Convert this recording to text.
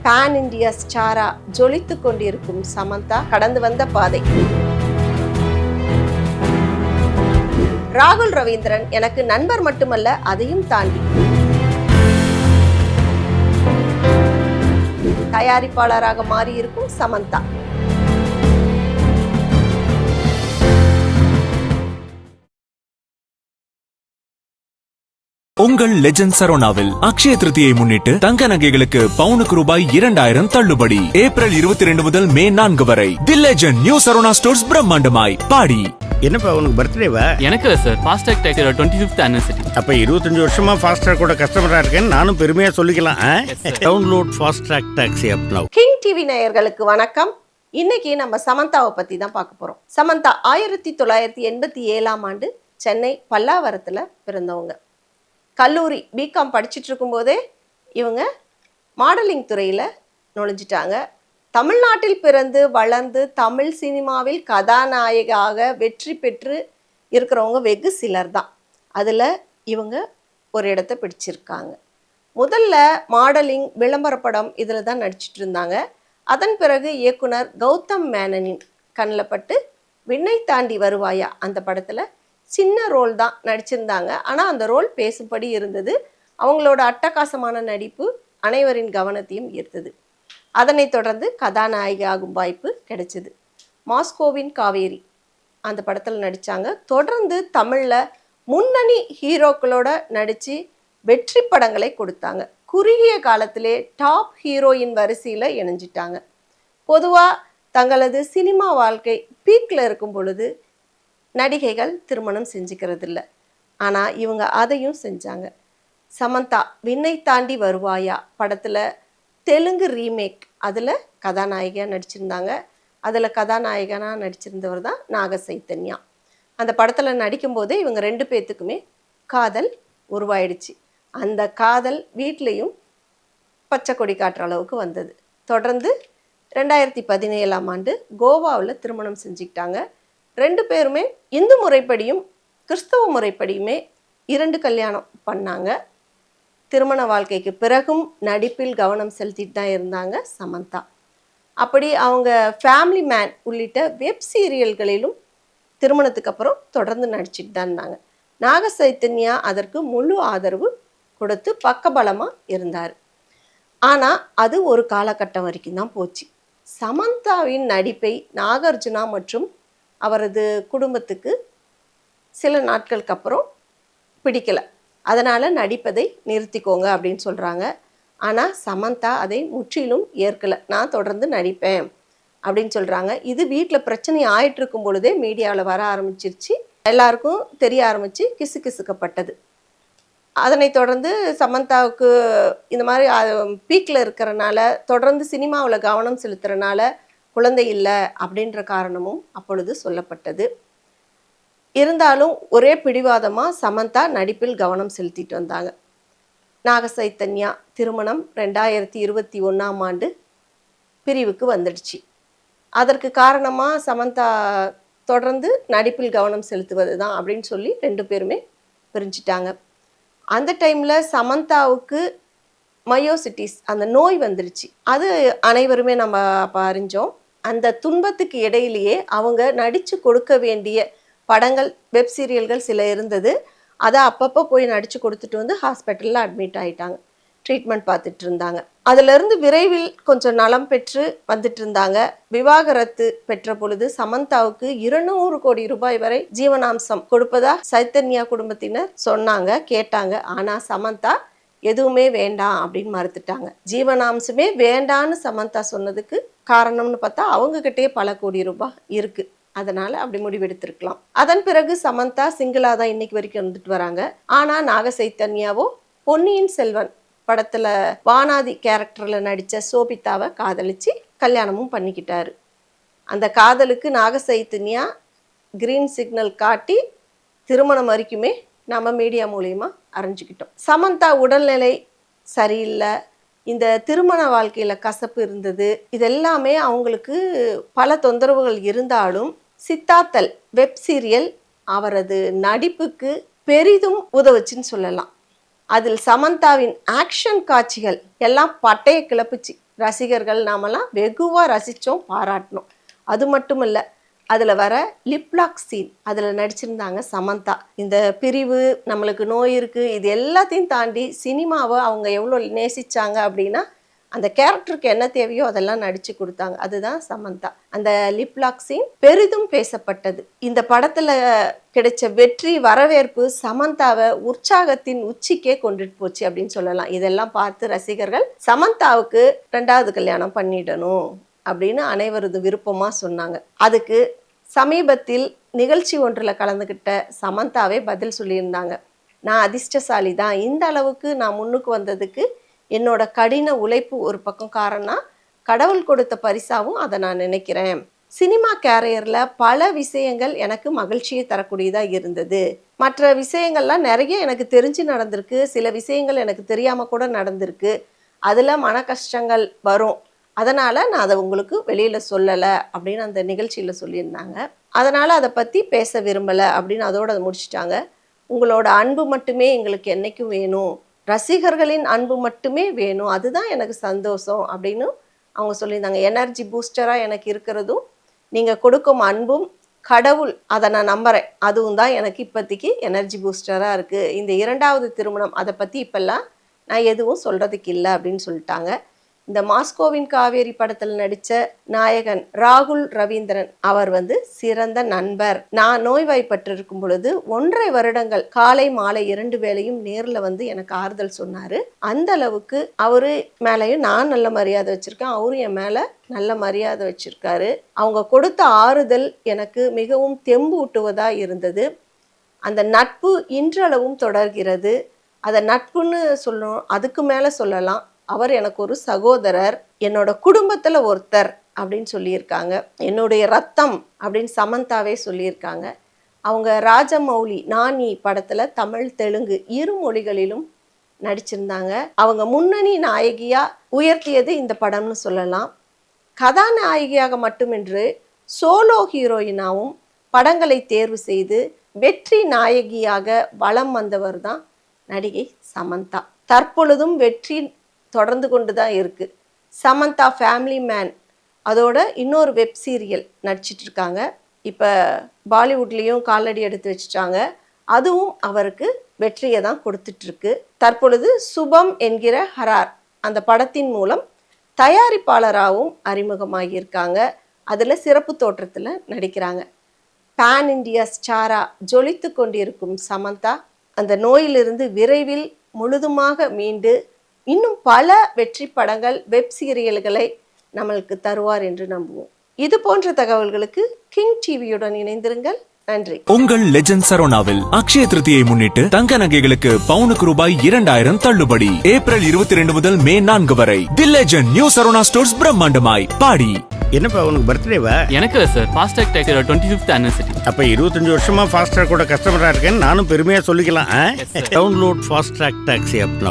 Pan India ஸ்டாரா ஜொலித்து கொண்டிருக்கும் சமந்தா கடந்து வந்த பாதை. ராகுல் ரவீந்திரன் எனக்கு நண்பர் மட்டுமல்ல, அதையும் தாண்டி தயாரிப்பாளராக மாறியிருக்கும் சமந்தா. உங்கள் லெஜண்ட் சரோனாவில் அக்ஷய திருதியை முன்னிட்டு தங்க நகைகளுக்கு பவுனுக்கு ரூபாய் 2000 தள்ளுபடி. ஏப்ரல் 22 முதல் மே 4 வரை தி லெஜண்ட் நியூ சரோனா ஸ்டோர்ஸ் பிரம்மாண்டமாய் பாடி. என்னப்பா உனக்கு பர்த்டேவா? எனக்கு இல்ல சார், ஃபாஸ்டாக் டேக்கரோட 25th anniversary. அப்ப 25 வருஷமா ஃபாஸ்டாக் கூட கஸ்டமரா இருக்கேன்னு நானும் பெருமையா சொல்லிக்கலாம். டவுன்லோட் ஃபாஸ்டாக் டாக்ஸி ஆப் நவ. கிங் டிவி நேயர்களுக்கு வணக்கம். இன்னைக்கு நம்ம சமந்தாவை பத்தி தான் பார்க்க போறோம். சமந்தா 1987ஆம் ஆண்டு சென்னை பல்லாவரத்துல பிறந்தவங்க. கல்லூரி பிகாம் படிச்சுட்டு இருக்கும்போதே இவங்க மாடலிங் துறையில் நுழைஞ்சிட்டாங்க. தமிழ்நாட்டில் பிறந்து வளர்ந்து தமிழ் சினிமாவில் கதாநாயகாக வெற்றி பெற்று இருக்கிறவங்க வெகு சிலர் தான். அதில் இவங்க ஒரு இடத்த பிடிச்சிருக்காங்க. முதல்ல மாடலிங், விளம்பர படம் இதில் தான் நடிச்சிட்டு இருந்தாங்க. அதன் பிறகு இயக்குனர் கௌதம் மேனனின் கண்ணில் பட்டு விண்ணை தாண்டி வருவாயா அந்த படத்தில் சின்ன ரோல் தான் நடிச்சிருந்தாங்க. ஆனால் அந்த ரோல் பேசும்படி இருந்தது. அவங்களோட அட்டகாசமான நடிப்பு அனைவரின் கவனத்தையும் ஈர்த்தது. அதனைத் தொடர்ந்து கதாநாயகி ஆகும் வாய்ப்பு கிடைச்சிது. மாஸ்கோவின் காவேரி அந்த படத்தில் நடித்தாங்க. தொடர்ந்து தமிழில் முன்னணி ஹீரோக்களோட நடித்து வெற்றி படங்களை கொடுத்தாங்க. குறுகிய காலத்திலே டாப் ஹீரோயின் வரிசையில் இணைஞ்சிட்டாங்க. பொதுவாக தங்களது சினிமா வாழ்க்கை பீக்கில் இருக்கும் பொழுது நடிகைகள் திருமணம் செஞ்சுக்கிறது இல்லை. ஆனால் இவங்க அதையும் செஞ்சாங்க. சமந்தா விண்ணை தாண்டி வருவாயா படத்தில் தெலுங்கு ரீமேக் அதில் கதாநாயகியாக நடிச்சிருந்தாங்க. அதில் கதாநாயகனாக நடிச்சிருந்தவர் தான் நாக சைத்தன்யா. அந்த படத்தில் நடிக்கும்போதே இவங்க 2 பேர்த்துக்குமே காதல் உருவாயிடுச்சு. அந்த காதல் வீட்லேயும் பச்சை கொடி காட்டுற அளவுக்கு வந்தது. தொடர்ந்து 2017ஆம் ஆண்டு கோவாவில் திருமணம் செஞ்சுக்கிட்டாங்க. 2 பேருமே இந்து முறைப்படியும் கிறிஸ்தவ முறைப்படியுமே 2 கல்யாணம் பண்ணாங்க. திருமண வாழ்க்கைக்கு பிறகும் நடிப்பில் கவனம் செலுத்திட்டு தான் இருந்தாங்க சமந்தா. அப்படி அவங்க ஃபேமிலி மேன் உள்ளிட்ட வெப் சீரியல்களிலும் திருமணத்துக்கு அப்புறம் தொடர்ந்து நடிச்சிட்டு தான் இருந்தாங்க. நாக சைத்தன்யா அதற்கு முழு ஆதரவு கொடுத்து பக்கபலமாக இருந்தார். ஆனால் அது ஒரு காலகட்டம் வரைக்கும் தான் போச்சு. சமந்தாவின் நடிப்பை நாகார்ஜுனா மற்றும் அவரது குடும்பத்துக்கு சில நாட்களுக்கு அப்புறம் பிடிக்கலை. அதனால் நடிப்பதை நிறுத்திக்கோங்க அப்படின்னு சொல்கிறாங்க. ஆனால் சமந்தா அதை முற்றிலும் ஏற்கலை. நான் தொடர்ந்து நடிப்பேன் அப்படின்னு சொல்கிறாங்க. இது வீட்டில் பிரச்சனை ஆயிட்டு இருக்கும் பொழுதே மீடியாவில் வர ஆரம்பிச்சிருச்சு. எல்லாருக்கும் தெரிய ஆரம்பித்து கிசுக்கப்பட்டது. அதனைத் தொடர்ந்து சமந்தாவுக்கு இந்த மாதிரி பீக்கில் இருக்கிறனால தொடர்ந்து சினிமாவில் கவனம் செலுத்துறனால குழந்தை இல்லை அப்படின்ற காரணமும் அப்பொழுது சொல்லப்பட்டது. இருந்தாலும் ஒரே பிடிவாதமாக சமந்தா நடிப்பில் கவனம் செலுத்திட்டு வந்தாங்க. நாக சைத்தன்யா திருமணம் 2021ஆம் ஆண்டு பிரிவுக்கு வந்துடுச்சு. அதற்கு காரணமாக சமந்தா தொடர்ந்து நடிப்பில் கவனம் செலுத்துவது தான் அப்படின்னு சொல்லி 2 பேருமே பிரிஞ்சிட்டாங்க. அந்த டைமில் சமந்தாவுக்கு மயோசிட்டிஸ் அந்த நோய் வந்துடுச்சு. அது அனைவருமே நம்ம அப்போ அறிஞ்சோம். அந்த துன்பத்துக்கு இடையிலேயே அவங்க நடித்து கொடுக்க வேண்டிய படங்கள், வெப் சீரியல்கள் சில இருந்தது. அதை அப்பப்போ போய் நடித்து கொடுத்துட்டு வந்து ஹாஸ்பிட்டலில் அட்மிட் ஆகிட்டாங்க. ட்ரீட்மெண்ட் பார்த்துட்டு இருந்தாங்க. அதிலிருந்து விரைவில் கொஞ்சம் நலம் பெற்று வந்துட்டு இருந்தாங்க. விவாகரத்து பெற்ற பொழுது சமந்தாவுக்கு 200 கோடி ரூபாய் வரை ஜீவனாம்சம் கொடுப்பதா சைத்தன்யா குடும்பத்தினர் சொன்னாங்க, கேட்டாங்க. ஆனால் சமந்தா எதுவுமே வேண்டாம் அப்படின்னு மறுத்துட்டாங்க. ஜீவனாம்சமே வேண்டான்னு சமந்தா சொன்னதுக்கு காரணம்னு பார்த்தா அவங்ககிட்டயே பல கோடி ரூபாய் இருக்கு. அதனால அப்படி முடிவெடுத்திருக்கலாம். அதன் பிறகு சமந்தா சிங்கிளா தான் இன்னைக்கு வரைக்கும் வந்துட்டு வராங்க. ஆனா நாக சைத்தன்யாவோ பொன்னியின் செல்வன் படத்துல வானாதி கேரக்டர்ல நடிச்ச சோபிதாவை காதலிச்சு கல்யாணமும் பண்ணிக்கிட்டாரு. அந்த காதலுக்கு நாக சைத்தன்யா கிரீன் சிக்னல் காட்டி திருமணம் வரைக்குமே நம்ம மீடியா மூலயமா அறிஞ்சிக்கிட்டோம். சமந்தா உடல்நிலை சரியில்லை, இந்த திருமண வாழ்க்கையில் கசப்பு இருந்தது. இதெல்லாமே அவங்களுக்கு பல தொந்தரவுகள் இருந்தாலும் சித்தாத்தல் வெப் சீரியல் அவரது நடிப்புக்கு பெரிதும் உதவுச்சுன்னு சொல்லலாம். அதில் சமந்தாவின் ஆக்ஷன் காட்சிகள் எல்லாம் பட்டையை கிளப்புச்சு. ரசிகர்கள் நாமெல்லாம் வெகுவாக ரசித்தோம், பாராட்டினோம். அது மட்டும் இல்லை, அதில் வர லிப்லாக் சீன் அதில் நடிச்சிருந்தாங்க சமந்தா. இந்த பிரிவு, நம்மளுக்கு நோய் இருக்குது, இது எல்லாத்தையும் தாண்டி சினிமாவை அவங்க எவ்வளோ நேசித்தாங்க அப்படின்னா அந்த கேரக்டருக்கு என்ன தேவையோ அதெல்லாம் நடித்து கொடுத்தாங்க. அதுதான் சமந்தா. அந்த லிப்லாக் சீன் பெரிதும் பேசப்பட்டது. இந்த படத்தில் கிடைச்ச வெற்றி, வரவேற்பு சமந்தாவை உற்சாகத்தின் உச்சிக்கே கொண்டுட்டு போச்சு அப்படின்னு சொல்லலாம். இதெல்லாம் பார்த்து ரசிகர்கள் சமந்தாவுக்கு 2வது கல்யாணம் பண்ணிடணும் அப்படின்னு அனைவரது விருப்பமாக சொன்னாங்க. அதுக்கு சமீபத்தில் நிகழ்ச்சி ஒன்றில் கலந்துக்கிட்ட சமந்தாவே பதில் சொல்லியிருந்தாங்க. நான் அதிர்ஷ்டசாலி தான், இந்த அளவுக்கு நான் முன்னுக்கு வந்ததுக்கு என்னோட கடின உழைப்பு ஒரு பக்கம் காரணம், கடவுள் கொடுத்த பரிசாவும் அதை நான் நினைக்கிறேன். சினிமா கேரியரில் பல விஷயங்கள் எனக்கு மகிழ்ச்சியை தரக்கூடியதாக இருந்தது. மற்ற விஷயங்கள்லாம் நிறைய எனக்கு தெரிஞ்சு நடந்திருக்கு, சில விஷயங்கள் எனக்கு தெரியாமல் கூட நடந்திருக்கு. அதில் மன கஷ்டங்கள் வரும், அதனால் நான் அதை உங்களுக்கு வெளியில் சொல்லலை அப்படின்னு அந்த நிகழ்ச்சியில் சொல்லியிருந்தாங்க. அதனால் அதை பற்றி பேச விரும்பலை அப்படின்னு அதோடு அதை முடிச்சிட்டாங்க. உங்களோட அன்பு மட்டுமே எங்களுக்கு என்றைக்கும் வேணும், ரசிகர்களின் அன்பு மட்டுமே வேணும், அதுதான் எனக்கு சந்தோஷம் அப்படின்னு அவங்க சொல்லியிருந்தாங்க. எனர்ஜி பூஸ்டராக எனக்கு இருக்கிறதும் நீங்கள் கொடுக்கும் அன்பும், கடவுள் அதை நான் நம்புகிறேன், அதுவும் தான் எனக்கு இப்போதைக்கு எனர்ஜி பூஸ்டராக இருக்குது. இந்த 2வது திருமணம் அதை பற்றி இப்போல்லாம் நான் எதுவும் சொல்கிறதுக்கு இல்லை அப்படின்னு சொல்லிட்டாங்க. இந்த மாஸ்கோவின் காவேரி படத்தில் நடித்த நாயகன் ராகுல் ரவீந்திரன் அவர் சிறந்த நண்பர். நான் நோய்வாய்ப்பட்டிருக்கும் பொழுது 1.5 வருடங்கள் காலை மாலை 2 வேளையும் நேரில் எனக்கு ஆறுதல் சொன்னார். அந்த அளவுக்கு அவரு மேலேயும் நான் நல்ல மரியாதை வச்சுருக்கேன், அவரும் என் மேலே நல்ல மரியாதை வச்சுருக்காரு. அவங்க கொடுத்த ஆறுதல் எனக்கு மிகவும் தெம்பு ஊட்டுவதாக இருந்தது. அந்த நட்பு இன்றளவும் தொடர்கிறது. அதை நட்புன்னு சொல்லணும், அதுக்கு மேலே சொல்லலாம். அவர் எனக்கு ஒரு சகோதரர், என்னோட குடும்பத்தில் ஒருத்தர் அப்படின்னு சொல்லியிருக்காங்க. என்னுடைய ரத்தம் அப்படின்னு சமந்தாவே சொல்லியிருக்காங்க. அவங்க ராஜமௌலி நானி படத்தில் தமிழ் தெலுங்கு 2 மொழிகளிலும் நடிச்சிருந்தாங்க. அவங்க முன்னணி நாயகியாக உயர்த்தியது இந்த படம்னு சொல்லலாம். கதாநாயகியாக மட்டுமின்றி சோலோ ஹீரோயினாவும் படங்களை தேர்வு செய்து வெற்றி நாயகியாக வலம் வந்தவர் தான் நடிகை சமந்தா. தற்பொழுதும் வெற்றி தொடர்ந்து கொண்டு தான் இருக்குது. சமந்தா ஃபேமிலி மேன் அதோட இன்னொரு வெப் சீரியல் நடிச்சிட்டு இருக்காங்க. இப்போ பாலிவுட்லேயும் காலடி எடுத்து வச்சுட்டாங்க. அதுவும் அவருக்கு வெற்றியை தான் கொடுத்துட்ருக்கு. தற்பொழுது சுபம் என்கிற ஹரார் அந்த படத்தின் மூலம் தயாரிப்பாளராகவும் அறிமுகமாகியிருக்காங்க. அதில் சிறப்பு தோற்றத்தில் நடிக்கிறாங்க. பேன் இண்டியா ஸ்டாரா ஜொலித்து கொண்டிருக்கும் சமந்தா அந்த நோயிலிருந்து விரைவில் முழுதுமாக மீண்டு இன்னும் பல வெற்றி படங்கள், வெப் சீரியல்களை நம்மளுக்கு தருவார் என்று நம்புவோம். இது போன்ற தகவல்களுக்கு கிங் டிவியுடன் இணைந்திருங்கள். நன்றி. உங்கள் லெஜண்ட் சரோனாவில் அக்ஷய திருதியை முன்னிட்டு தங்க நகைகளுக்கு பவுனுக்கு ரூபாய் 2000 தள்ளுபடி. ஏப்ரல் 22 முதல் மே 4 வரை தி லெஜண்ட் நியூ சரோனா ஸ்டோர்ஸ் பிரம்மாண்டமாய் பாடி. என்னப்பா உனக்கு பர்த்டேவா? எனக்கு இல்லை சார், ஃபாஸ்டாக் டேக்கரோட 25th anniversary. அப்போ 25 வருஷமா ஃபாஸ்ட்ராக் கூட கஸ்டமராக இருக்கேன்னு நானும் பெருமையாக சொல்லிக்கலாம். Download Fastrack taxi app now.